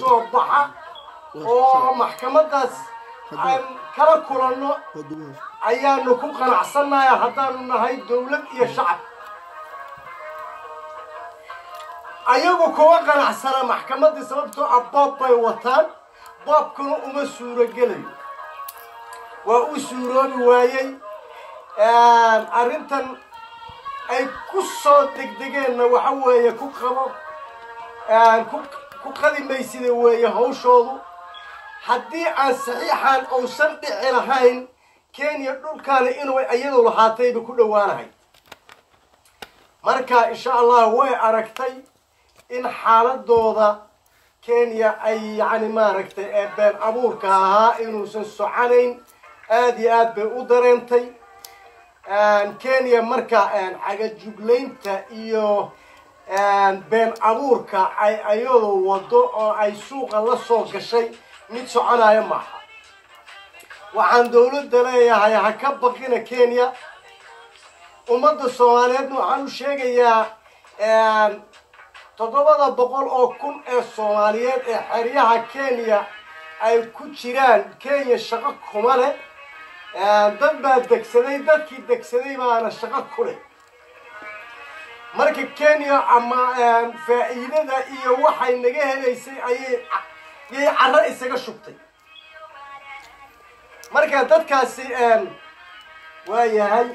soo baxa oo maxkamadaas aan kala kulanno ayaanu ku qanacsanahay haddaanu nahay dawlad iyo shacab ayagu kuwa qanacsana maxkamadda sababtoo ah boob bay wataan boobkuna uma suurogelayo waa u suuroobi waayey arrintan ay ku soo degdegeenna waxa weeye ku qabo ku qadimaysida weeye hawshoodu haddii aan saxiixan uusan dhici lahayn Kenya dhulkaana inuu iyadu lahaatayba ku dhawaanahay marka insha Allah way aragtay in xaaladooda Kenya ay yani maaragtay ee been abuurka ahaa inuusan soconayn aad iyo aad bay u dareentay Kenya marka cagajuglaynta iyo been abuurka ay ayadoo wado oo ay suuqa la soo gashay mid soconaya maaha waxaan dawladda leeyahay ha ka baqina Kenya ummadda Soomaaliyeed waxaan u sheegayaa 700,000 ee Soomaaliyeed ee xeryaha Kenya ay ku jiraan Kenya shaqo kuma leh dad baa degsaday dadkii degsaday baana shaqo ku leh marka Kenya ama faa'iidada iyo waxay naga helaysay ayay carro isaga shubtay marka dadkaasi waa yahay